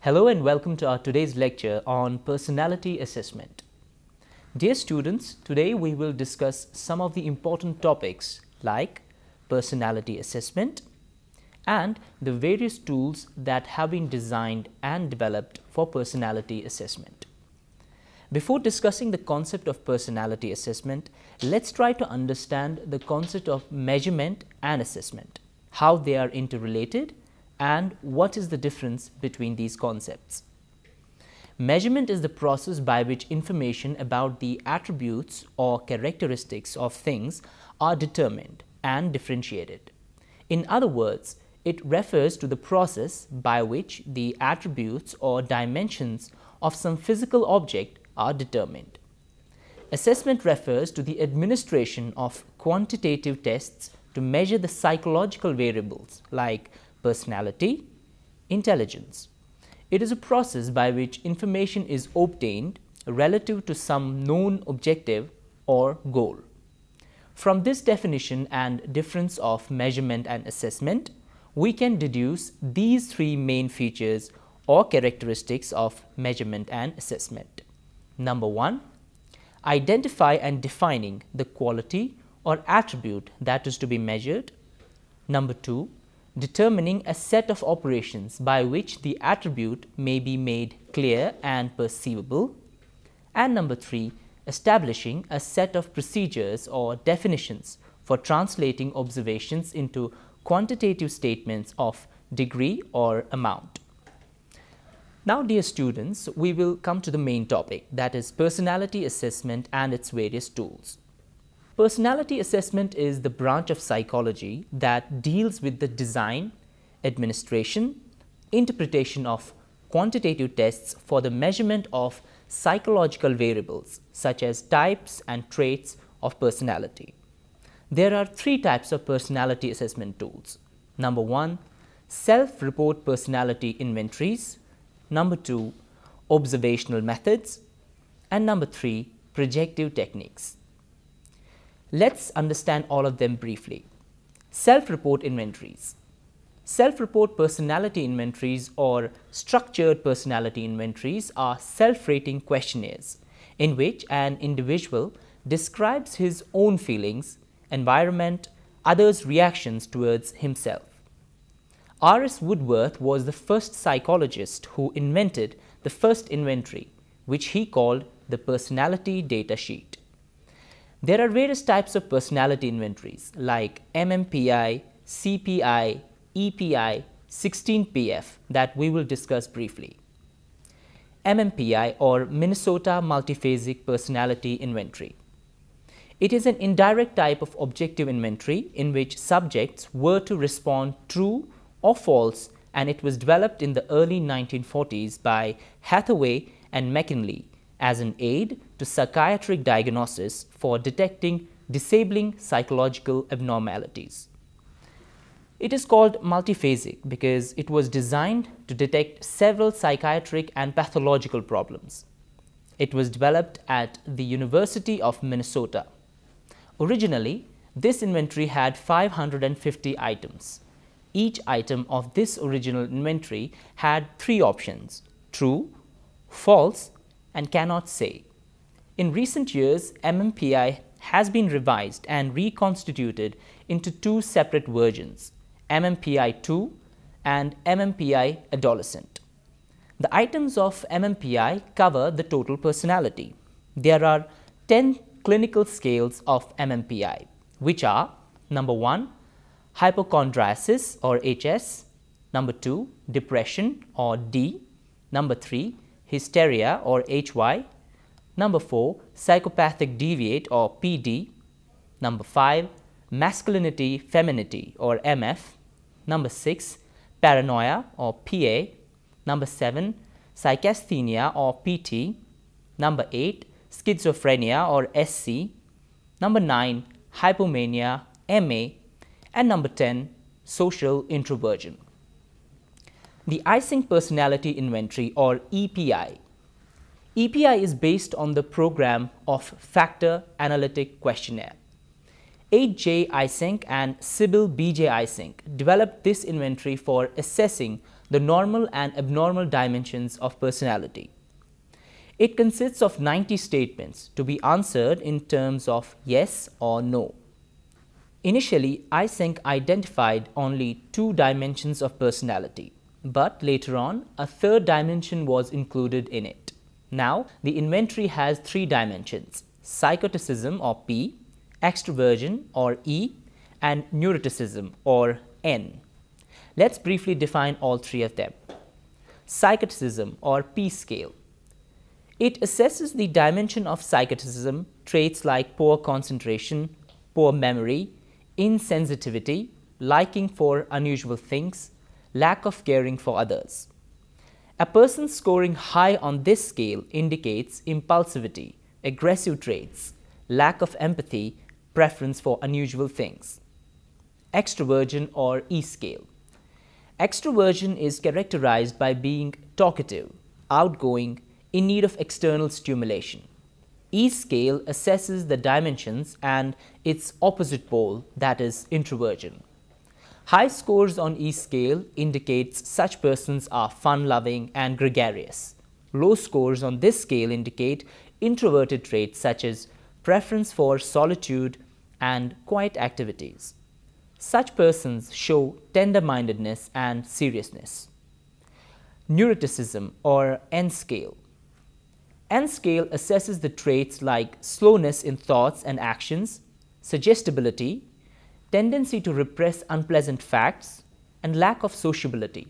Hello and welcome to our today's lecture on personality assessment. Dear students, today we will discuss some of the important topics like personality assessment and the various tools that have been designed and developed for personality assessment. Before discussing the concept of personality assessment, let's try to understand the concept of measurement and assessment, how they are interrelated, and what is the difference between these concepts. Measurement is the process by which information about the attributes or characteristics of things are determined and differentiated. In other words, it refers to the process by which the attributes or dimensions of some physical object are determined. Assessment refers to the administration of quantitative tests to measure the psychological variables like personality, intelligence. It is a process by which information is obtained relative to some known objective or goal. From this definition and difference of measurement and assessment, we can deduce these three main features or characteristics of measurement and assessment. Number one, identify and defining the quality or attribute that is to be measured. Number two, determining a set of operations by which the attribute may be made clear and perceivable. And number three, establishing a set of procedures or definitions for translating observations into quantitative statements of degree or amount. Now, dear students, we will come to the main topic, that is personality assessment and its various tools. Personality assessment is the branch of psychology that deals with the design, administration, interpretation of quantitative tests for the measurement of psychological variables such as types and traits of personality. There are three types of personality assessment tools. Number one, self-report personality inventories. Number two, observational methods. And number three, projective techniques. Let's understand all of them briefly. Self-report inventories. Self-report personality inventories or structured personality inventories are self-rating questionnaires in which an individual describes his own feelings, environment, others' reactions towards himself. R.S. Woodworth was the first psychologist who invented the first inventory, which he called the personality data sheet. There are various types of personality inventories like MMPI, CPI, EPI, 16PF that we will discuss briefly. MMPI or Minnesota Multiphasic Personality Inventory. It is an indirect type of objective inventory in which subjects were to respond true or false, and it was developed in the early 1940s by Hathaway and McKinley as an aid to psychiatric diagnosis for detecting disabling psychological abnormalities. It is called multiphasic because it was designed to detect several psychiatric and pathological problems. It was developed at the University of Minnesota. Originally, this inventory had 550 items. Each item of this original inventory had three options: true, false, and cannot say. In recent years, MMPI has been revised and reconstituted into two separate versions, MMPI 2 and MMPI Adolescent. The items of MMPI cover the total personality. There are 10 clinical scales of MMPI, which are: number 1, hypochondriasis or HS, number 2, depression or D, number 3, hysteria or HY, number 4, psychopathic deviate or PD, number 5, masculinity femininity or MF, number 6, paranoia or PA, number 7, psychasthenia or PT, number 8, schizophrenia or SC, number 9, hypomania MA, and number 10, social introversion. The Eysenck Personality Inventory or EPI. EPI is based on the program of Factor Analytic Questionnaire. H.J. Eysenck and Sybil B.J. Eysenck developed this inventory for assessing the normal and abnormal dimensions of personality. It consists of 90 statements to be answered in terms of yes or no. Initially, Eysenck identified only 2 dimensions of personality, but later on, a third dimension was included in it. Now, the inventory has 3 dimensions: psychoticism or P, extroversion or E, and neuroticism or N. Let's briefly define all 3 of them. Psychoticism or P scale. It assesses the dimension of psychoticism, traits like poor concentration, poor memory, insensitivity, liking for unusual things, lack of caring for others. A person scoring high on this scale indicates impulsivity, aggressive traits, lack of empathy, preference for unusual things. Extroversion or E scale. Extroversion is characterized by being talkative, outgoing, in need of external stimulation. E scale assesses the dimensions and its opposite pole, that is introversion. High scores on E scale indicates such persons are fun-loving and gregarious. Low scores on this scale indicate introverted traits such as preference for solitude and quiet activities. Such persons show tender-mindedness and seriousness. Neuroticism or N scale. N scale assesses the traits like slowness in thoughts and actions, suggestibility, tendency to repress unpleasant facts, and lack of sociability.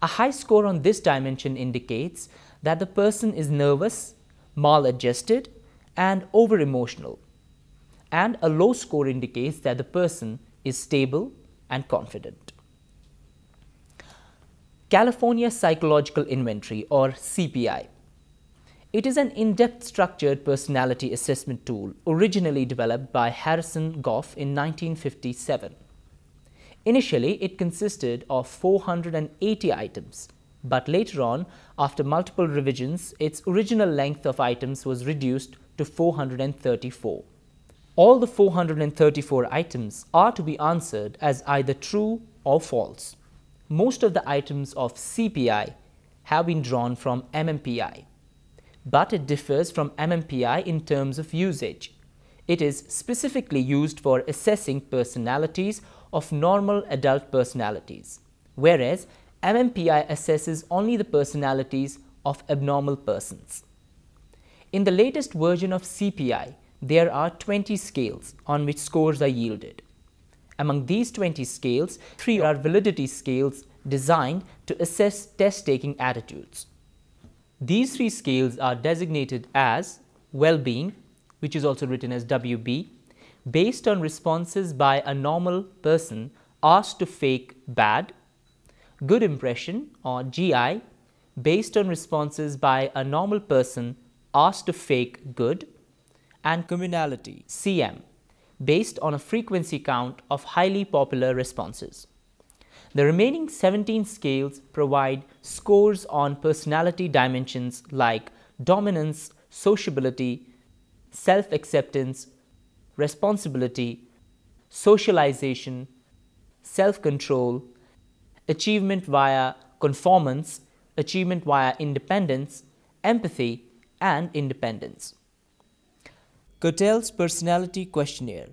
A high score on this dimension indicates that the person is nervous, maladjusted, and over-emotional, and a low score indicates that the person is stable and confident. California Psychological Inventory or CPI. It is an in-depth structured personality assessment tool originally developed by Harrison Goff in 1957. Initially, it consisted of 480 items, but later on, after multiple revisions, its original length of items was reduced to 434. All the 434 items are to be answered as either true or false. Most of the items of CPI have been drawn from MMPI. But it differs from MMPI in terms of usage. It is specifically used for assessing personalities of normal adult personalities, whereas MMPI assesses only the personalities of abnormal persons. In the latest version of CPI, there are 20 scales on which scores are yielded. Among these 20 scales, 3 are validity scales designed to assess test-taking attitudes. These 3 scales are designated as well-being, which is also written as WB, based on responses by a normal person asked to fake bad, good impression or GI, based on responses by a normal person asked to fake good, and communality CM, based on a frequency count of highly popular responses. The remaining 17 scales provide scores on personality dimensions like dominance, sociability, self-acceptance, responsibility, socialization, self-control, achievement via conformance, achievement via independence, empathy, and independence. Cotell's Personality Questionnaire.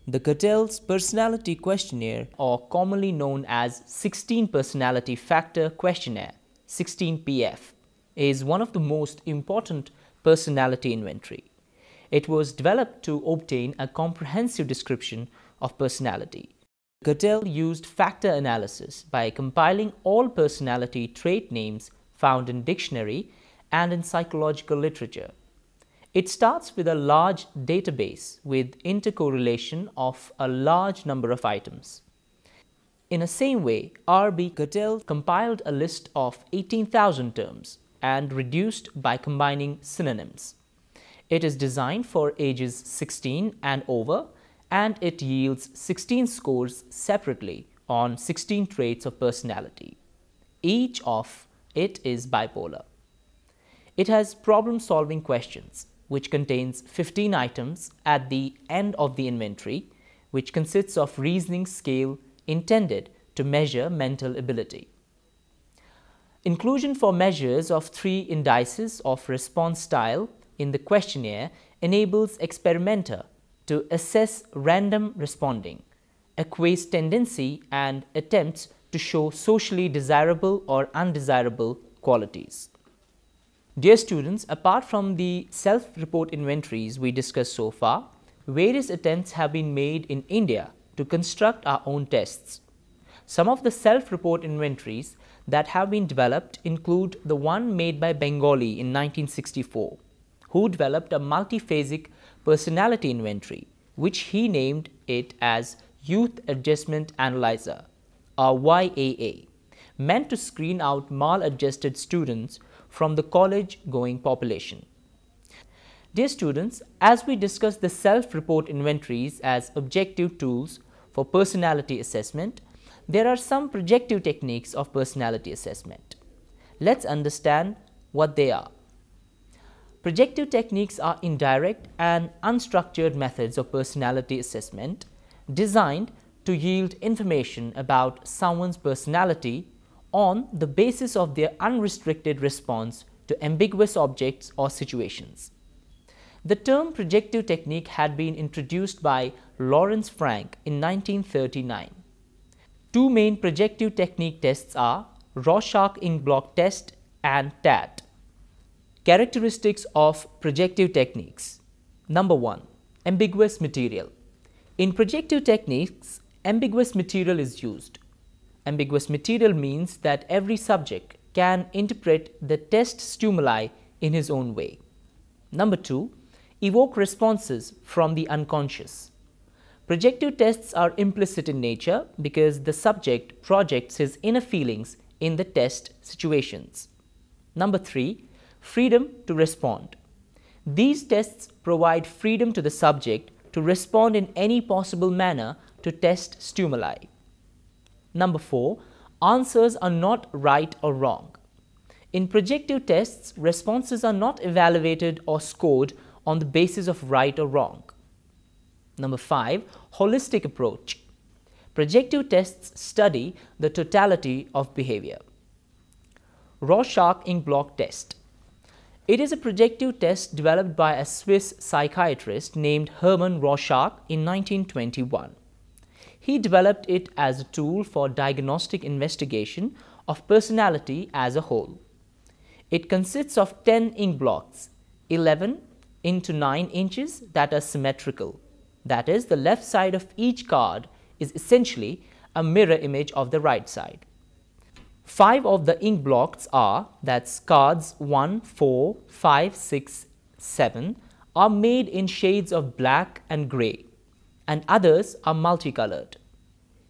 The Cotell's Personality Questionnaire, or commonly known as 16 Personality Factor Questionnaire, 16PF, is one of the most important personality inventory. It was developed to obtain a comprehensive description of personality. Cotell used factor analysis by compiling all personality trait names found in dictionary and in psychological literature. It starts with a large database with intercorrelation of a large number of items. In the same way, R.B. Cotell compiled a list of 18,000 terms and reduced by combining synonyms. It is designed for ages 16 and over, and it yields 16 scores separately on 16 traits of personality. Each of it is bipolar. It has problem-solving questions, which contains 15 items at the end of the inventory, which consists of reasoning scale intended to measure mental ability. Inclusion for measures of 3 indices of response style in the questionnaire enables experimenter to assess random responding, acquiesce tendency, and attempts to show socially desirable or undesirable qualities. Dear students, apart from the self-report inventories we discussed so far, various attempts have been made in India to construct our own tests. Some of the self-report inventories that have been developed include the one made by Bengali in 1964, who developed a multiphasic personality inventory, which he named it as Youth Adjustment Analyzer, or YAA, meant to screen out maladjusted students from the college-going population. Dear students, as we discuss the self-report inventories as objective tools for personality assessment, there are some projective techniques of personality assessment. Let's understand what they are. Projective techniques are indirect and unstructured methods of personality assessment designed to yield information about someone's personality on the basis of their unrestricted response to ambiguous objects or situations. The term projective technique had been introduced by Lawrence Frank in 1939. Two main projective technique tests are Rorschach ink blot test and TAT. Characteristics of projective techniques. Number 1. Ambiguous material. In projective techniques, ambiguous material is used. Ambiguous material means that every subject can interpret the test stimuli in his own way. Number 2. Evoke responses from the unconscious. Projective tests are implicit in nature because the subject projects his inner feelings in the test situations. Number 3. Freedom to respond. These tests provide freedom to the subject to respond in any possible manner to test stimuli. Number 4. Answers are not right or wrong. In projective tests, responses are not evaluated or scored on the basis of right or wrong. Number 5. Holistic approach. Projective tests study the totality of behavior. Rorschach ink blot test. It is a projective test developed by a Swiss psychiatrist named Hermann Rorschach in 1921. He developed it as a tool for diagnostic investigation of personality as a whole. It consists of 10 ink blots, 11 into 9 inches that are symmetrical. That is, the left side of each card is essentially a mirror image of the right side. 5 of the ink blots are, that's cards 1, 4, 5, 6, 7, are made in shades of black and grey, and others are multicolored.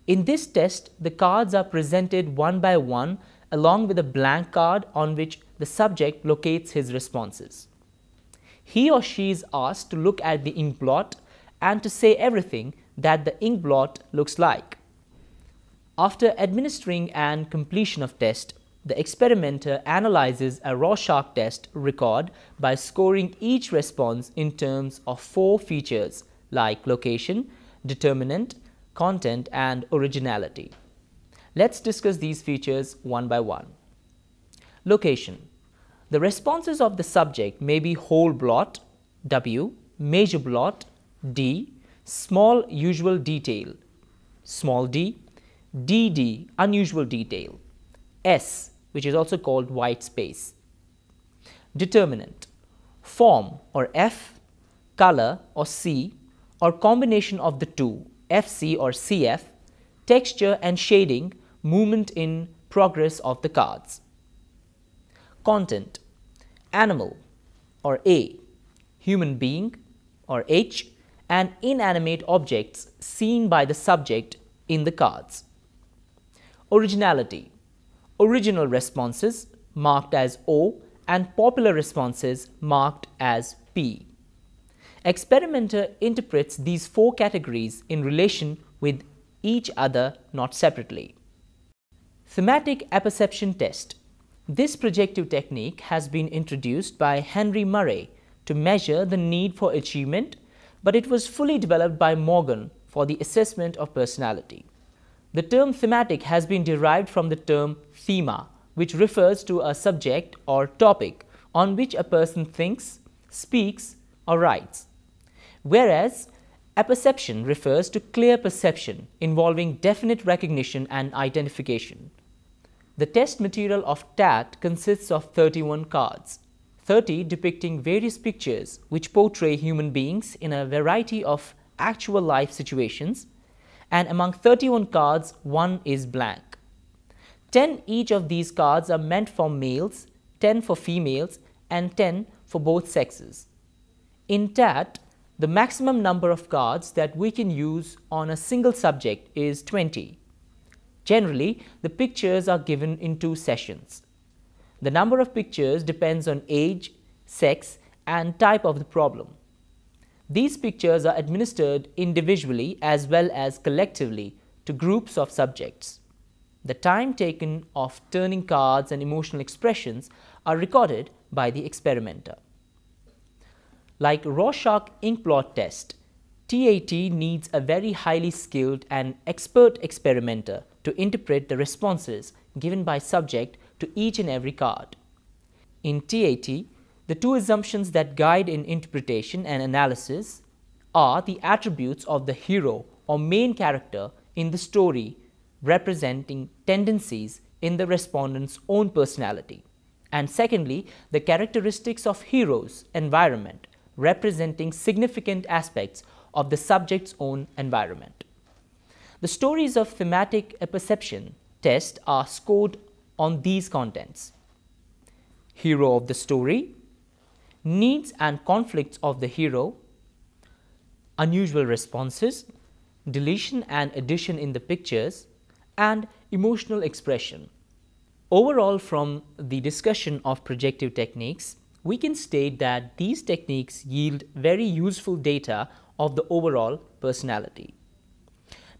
In this test, the cards are presented one by one along with a blank card on which the subject locates his responses. He or she is asked to look at the ink blot and to say everything that the ink blot looks like. After administering and completion of test, the experimenter analyzes a Rorschach test record by scoring each response in terms of 4 features like location, determinant, content, and originality. Let's discuss these features one by one. Location. The responses of the subject may be whole blot, W, major blot, D, small usual detail, small d, DD, unusual detail, S, which is also called white space. Determinant. Form or F, color or C, or combination of the two, FC or CF, texture and shading, movement in progress of the cards. Content. Animal or A, human being or H, and inanimate objects seen by the subject in the cards. Originality. Original responses marked as O and popular responses marked as P. Experimenter interprets these 4 categories in relation with each other, not separately. Thematic apperception test. This projective technique has been introduced by Henry Murray to measure the need for achievement, but it was fully developed by Morgan for the assessment of personality. The term thematic has been derived from the term thema, which refers to a subject or topic on which a person thinks, speaks, or writes. Whereas apperception refers to clear perception involving definite recognition and identification. The test material of TAT consists of 31 cards, 30 depicting various pictures which portray human beings in a variety of actual life situations, and among 31 cards, 1 is blank. 10 each of these cards are meant for males, 10 for females, and 10 for both sexes. In TAT, the maximum number of cards that we can use on a single subject is 20. Generally, the pictures are given in 2 sessions. The number of pictures depends on age, sex, and type of the problem. These pictures are administered individually as well as collectively to groups of subjects. The time taken of turning cards and emotional expressions are recorded by the experimenter. Like Rorschach ink blot test, TAT needs a very highly skilled and expert experimenter to interpret the responses given by subject to each and every card. In TAT, the 2 assumptions that guide in interpretation and analysis are the attributes of the hero or main character in the story representing tendencies in the respondent's own personality, and secondly, the characteristics of hero's environment representing significant aspects of the subject's own environment. The stories of thematic apperception test are scored on these contents: hero of the story, needs and conflicts of the hero, unusual responses, deletion and addition in the pictures, and emotional expression. Overall, from the discussion of projective techniques, we can state that these techniques yield very useful data of the overall personality.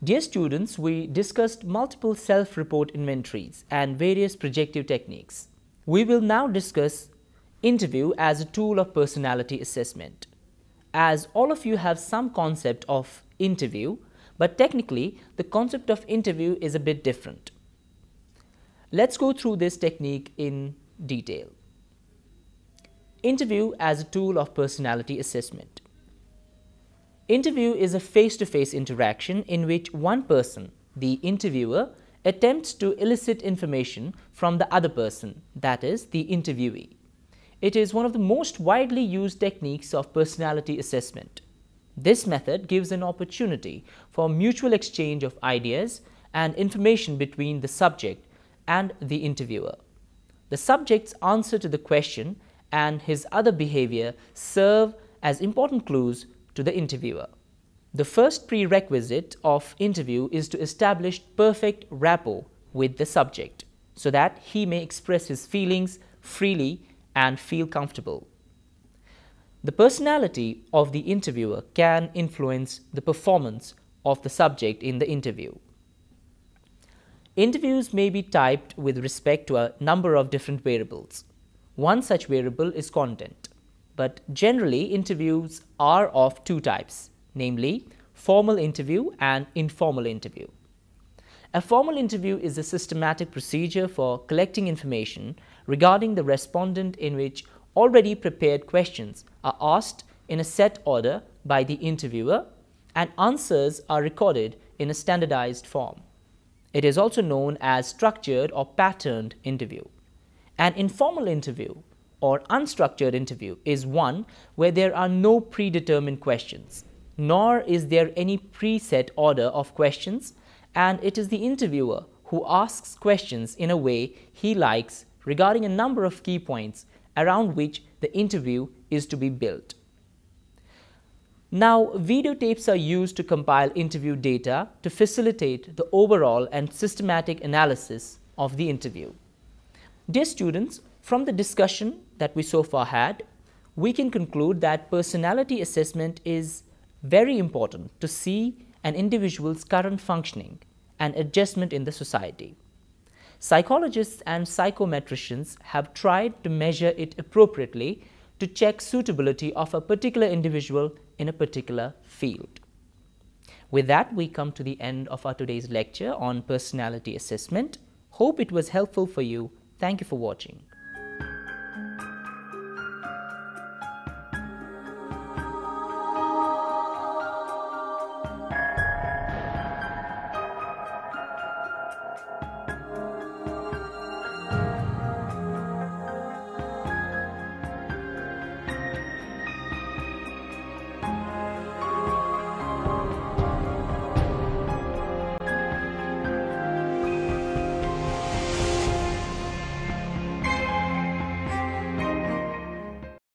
Dear students, we discussed multiple self-report inventories and various projective techniques. We will now discuss interview as a tool of personality assessment. As all of you have some concept of interview, but technically the concept of interview is a bit different. Let's go through this technique in detail. Interview as a tool of personality assessment. Interview is a face-to-face interaction in which one person, the interviewer, attempts to elicit information from the other person, that is, the interviewee. It is one of the most widely used techniques of personality assessment. This method gives an opportunity for mutual exchange of ideas and information between the subject and the interviewer. The subject's answer to the question and his other behavior serve as important clues to the interviewer. The first prerequisite of interview is to establish perfect rapport with the subject so that he may express his feelings freely and feel comfortable. The personality of the interviewer can influence the performance of the subject in the interview. Interviews may be typed with respect to a number of different variables. One such variable is content, but generally interviews are of 2 types, namely formal interview and informal interview. A formal interview is a systematic procedure for collecting information regarding the respondent in which already prepared questions are asked in a set order by the interviewer and answers are recorded in a standardized form. It is also known as structured or patterned interview. An informal interview or unstructured interview is one where there are no predetermined questions, nor is there any preset order of questions, and it is the interviewer who asks questions in a way he likes regarding a number of key points around which the interview is to be built. Now, videotapes are used to compile interview data to facilitate the overall and systematic analysis of the interview. Dear students, from the discussion that we so far had, we can conclude that personality assessment is very important to see an individual's current functioning and adjustment in the society. Psychologists and psychometricians have tried to measure it appropriately to check suitability of a particular individual in a particular field. With that, we come to the end of our today's lecture on personality assessment. Hope it was helpful for you. Thank you for watching.